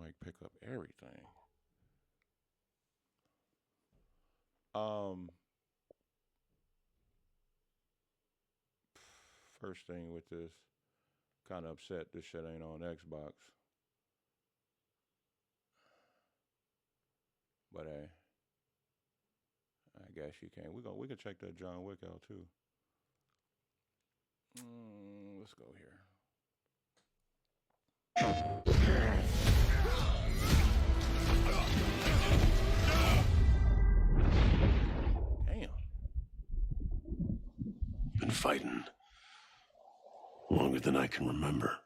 like pick up everything. First thing with this, kind of upset this shit ain't on Xbox. But hey, I guess you can. We can check that John Wick out too. Let's go here. Damn. Been fighting longer than I can remember.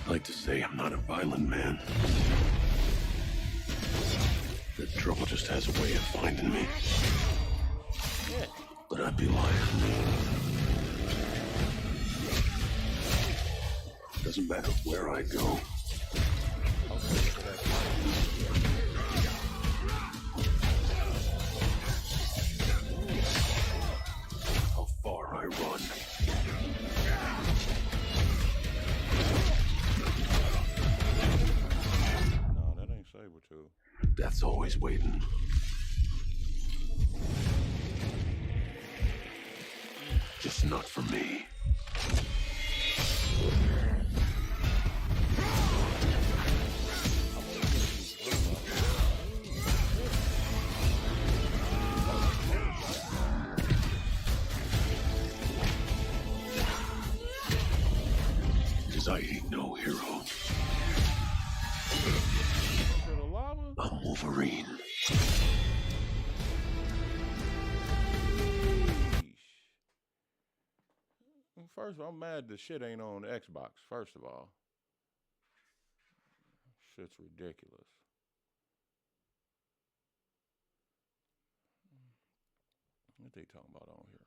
I'd like to say I'm not a violent man. The trouble just has a way of finding me. But I'd be lying. Doesn't matter where I go. How far I run. No, that ain't Sabretooth. Death's always waiting. Just not for me. Because I ain't no hero. I'm Wolverine. First of all, I'm mad the shit ain't on Xbox, first of all. Shit's ridiculous. What they talking about on here?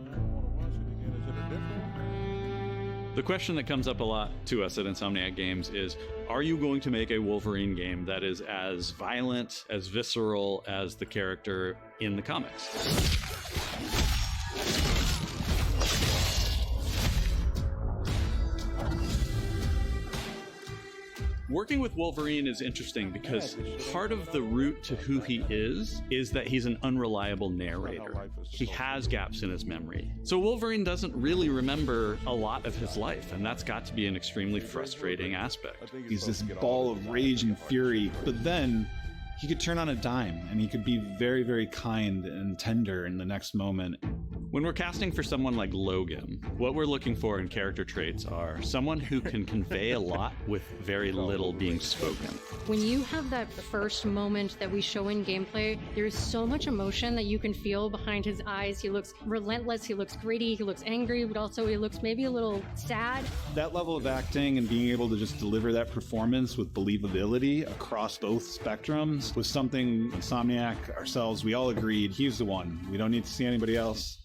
I don't want to watch it again. Is it a different one? The question that comes up a lot to us at Insomniac Games is, are you going to make a Wolverine game that is as violent, as visceral as the character in the comics? Working with Wolverine is interesting because part of the route to who he is that he's an unreliable narrator. He has gaps in his memory. So Wolverine doesn't really remember a lot of his life, and that's got to be an extremely frustrating aspect. He's this ball of rage and fury, but then he could turn on a dime, and he could be very, very kind and tender in the next moment. When we're casting for someone like Logan, what we're looking for in character traits are someone who can convey a lot with very little being spoken. When you have that first moment that we show in gameplay, there's so much emotion that you can feel behind his eyes. He looks relentless, he looks gritty, he looks angry, but also he looks maybe a little sad. That level of acting and being able to just deliver that performance with believability across both spectrums was something Insomniac, ourselves, we all agreed he's the one. We don't need to see anybody else.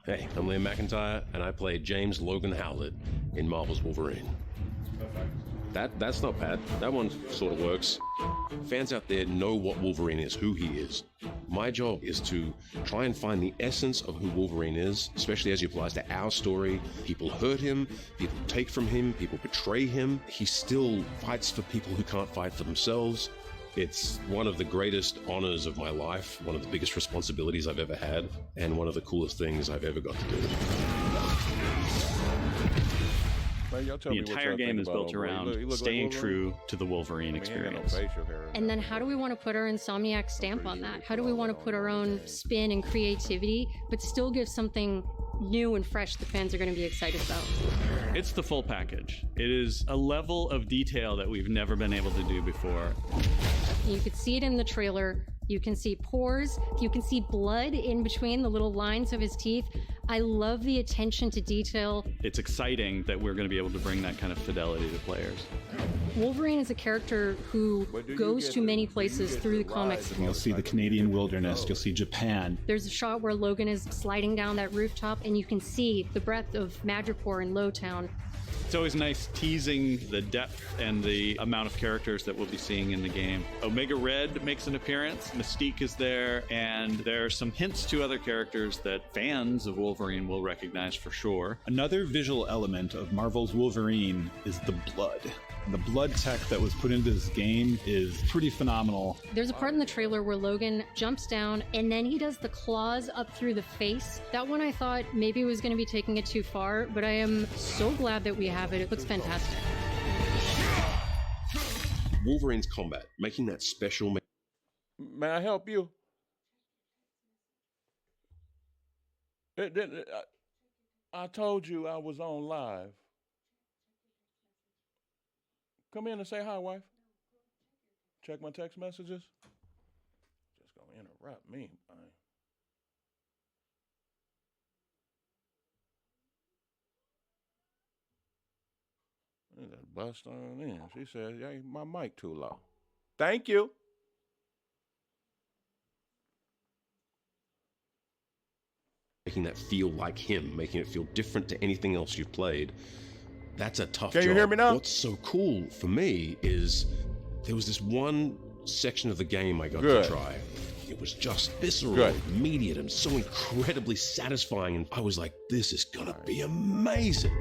Hey, I'm Liam McIntyre, and I play James Logan Howlett in Marvel's Wolverine. That's not bad. That one sort of works. Fans out there know what Wolverine is, who he is. My job is to try and find the essence of who Wolverine is, especially as it applies to our story. People hurt him, people take from him, people betray him. He still fights for people who can't fight for themselves. It's one of the greatest honors of my life, one of the biggest responsibilities I've ever had, and one of the coolest things I've ever got to do. The entire game is built around staying true to the Wolverine experience. And then how do we want to put our Insomniac stamp on that? How do we want to put our own spin and creativity, but still give something new and fresh the fans are going to be excited about? It's the full package. It is a level of detail that we've never been able to do before. You could see it in the trailer. You can see pores. You can see blood in between the little lines of his teeth. I love the attention to detail. It's exciting that we're going to be able to bring that kind of fidelity to players. Wolverine is a character who goes to many places through the comics. You'll see the Canadian wilderness, you'll see Japan. There's a shot where Logan is sliding down that rooftop, and you can see the breadth of Madripoor and Lowtown. It's always nice teasing the depth and the amount of characters that we'll be seeing in the game. Omega Red makes an appearance, Mystique is there, and there are some hints to other characters that fans of Wolverine will recognize for sure. Another visual element of Marvel's Wolverine is the blood. The blood tech that was put into this game is pretty phenomenal. There's a part in the trailer where Logan jumps down and then he does the claws up through the face. That one I thought maybe was going to be taking it too far, but I am so glad that we have it. It looks fantastic. Wolverine's combat, making that special. May I help you? I told you I was on live. Come in and say hi, wife. Check my text messages. Just gonna interrupt me. Just bust on in. She said, "Yeah, my mic too low." Thank you. Making that feel like him, making it feel different to anything else you've played. That's a tough job. Can you hear me now? What's so cool for me is there was this one section of the game I got Good. to try. It was just visceral, Good. immediate, and so incredibly satisfying. And I was like, this is gonna be amazing.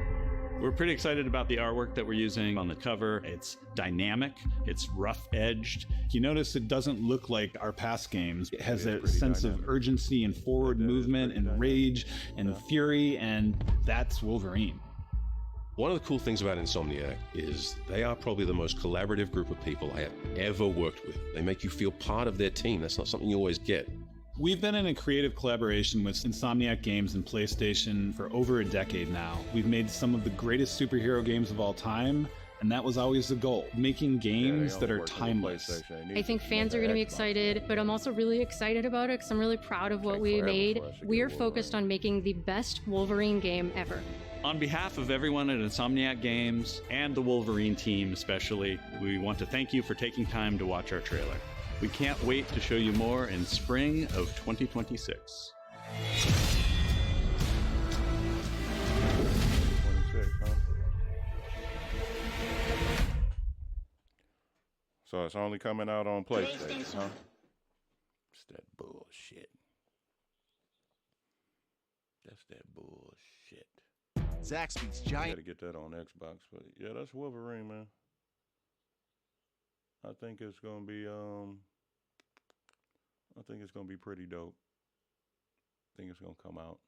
We're pretty excited about the artwork that we're using on the cover. It's dynamic, it's rough-edged. You notice it doesn't look like our past games. It has It is a pretty sense dynamic. of urgency and forward It is movement pretty and dynamic. rage and fury, and that's Wolverine. One of the cool things about Insomniac is they are probably the most collaborative group of people I have ever worked with. They make you feel part of their team. That's not something you always get. We've been in a creative collaboration with Insomniac Games and PlayStation for over a decade now. We've made some of the greatest superhero games of all time, and that was always the goal, making games that are timeless. I think fans are going to be excited, but I'm also really excited about it because I'm really proud of what we made. We are focused on making the best Wolverine game ever. On behalf of everyone at Insomniac Games and the Wolverine team especially, we want to thank you for taking time to watch our trailer. We can't wait to show you more in spring of 2026. 26, huh? So it's only coming out on PlayStation, huh? It's that bullshit. That's that bullshit. Zaxby's I giant. gotta get that on Xbox, but yeah, that's Wolverine, man. I think it's gonna be pretty dope. I think it's gonna come out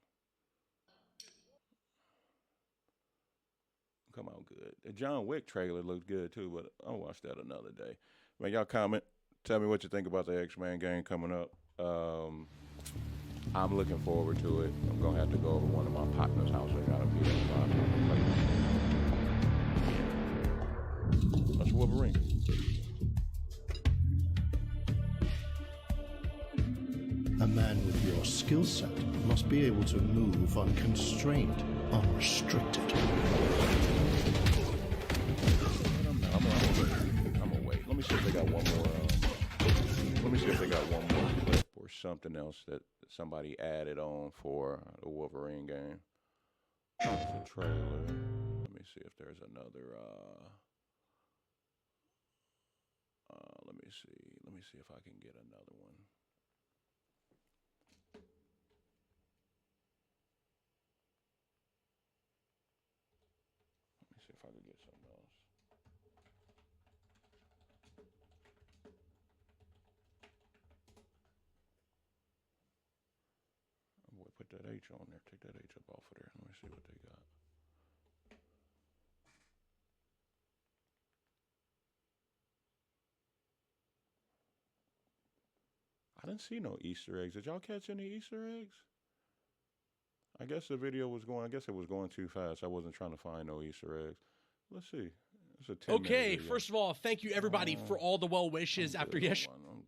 good. The John Wick trailer looks good too, but I'll watch that another day. Man, y'all comment. Tell me what you think about the X-Men game coming up. I'm looking forward to it. I'm gonna have to go over to one of my partner's house. I got a PS5. That's Wolverine. A man with your skill set must be able to move unconstrained, unrestricted. I'm gonna wait. Let me see if they got one more. Let me see if they got one more clip or something else that somebody added on for the Wolverine game. It's a trailer. Let me see if there's another. Let me see. Let me see if I can get another one. Let me see if I can get something else. Boy, put that H on there. Take that H up off of there. Let me see what they got. I didn't see no Easter eggs. Did y'all catch any Easter eggs? I guess the video was going, I guess it was going too fast. I wasn't trying to find no Easter eggs. Let's see. It's a 10-minute Okay, video. first of all, thank you everybody for all the well wishes I'm after good on yesterday. one. I'm good.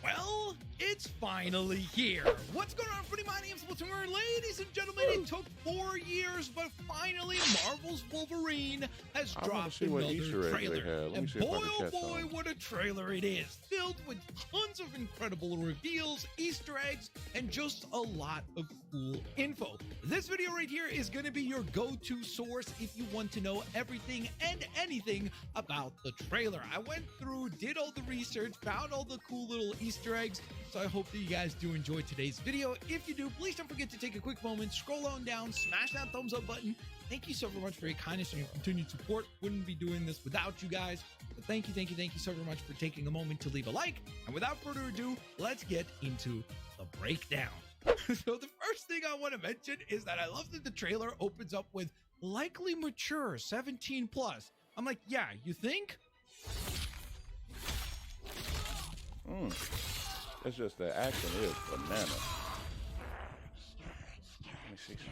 Well, it's It's finally here. What's going on, everybody? My name's Wolverine. Ladies and gentlemen, it took 4 years, but finally, Marvel's Wolverine has dropped another trailer. And boy, oh boy, what a trailer it is. Filled with tons of incredible reveals, Easter eggs, and just a lot of cool info. This video right here is going to be your go-to source if you want to know everything and anything about the trailer. I went through, did all the research, found all the cool little Easter eggs, so I hope that you guys do enjoy today's video. If you do, please don't forget to take a quick moment, scroll on down, smash that thumbs up button. Thank you so very much for your kindness and your continued support. Wouldn't be doing this without you guys. But thank you so very much for taking a moment to leave a like. And without further ado, let's get into the breakdown. So the first thing I want to mention is that I love that the trailer opens up with likely mature 17 plus. I'm like, yeah, you think? It's just the action is banana. Let me see some.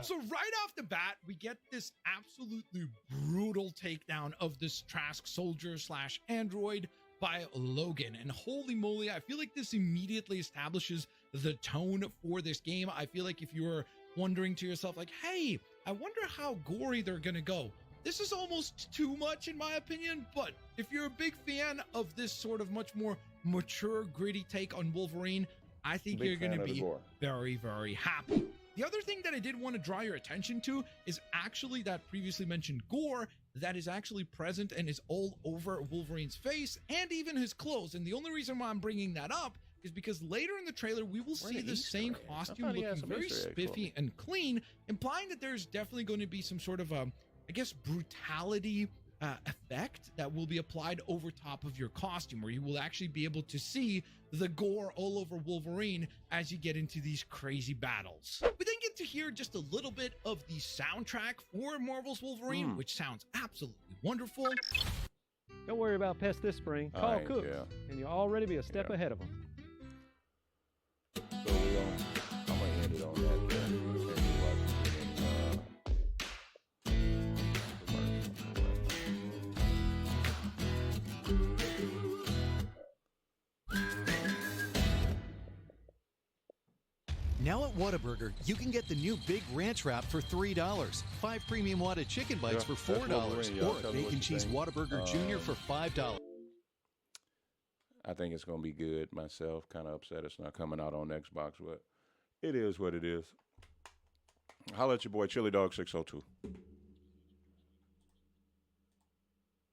So right off the bat, we get this absolutely brutal takedown of this Trask soldier slash android by Logan. And holy moly, I feel like this immediately establishes the tone for this game. I feel like if you were wondering to yourself, like, hey, I wonder how gory they're gonna go, this is almost too much in my opinion. But if you're a big fan of this sort of much more mature, gritty take on Wolverine, I think you're gonna be very, very happy. The other thing that I did want to draw your attention to is actually that previously mentioned gore that is actually present and is all over Wolverine's face and even his clothes. And the only reason why I'm bringing that up is because later in the trailer, we will see the same costume looking very spiffy and clean, implying that there's definitely going to be some sort of, I guess, brutality effect that will be applied over top of your costume, where you will actually be able to see the gore all over Wolverine as you get into these crazy battles. We then get to hear just a little bit of the soundtrack for Marvel's Wolverine, which sounds absolutely wonderful. Don't worry about pests this spring. Call Cook, and you'll already be a step ahead of them. So I'm gonna end it on that. Now at Whataburger, you can get the new Big Ranch Wrap for $3, 5 premium Whata chicken bites for $4, or a bacon cheese Whataburger Jr. for $5. I think it's gonna be good myself. Kind of upset it's not coming out on Xbox, but it is what it is. Holla at your boy Chili Dog 602.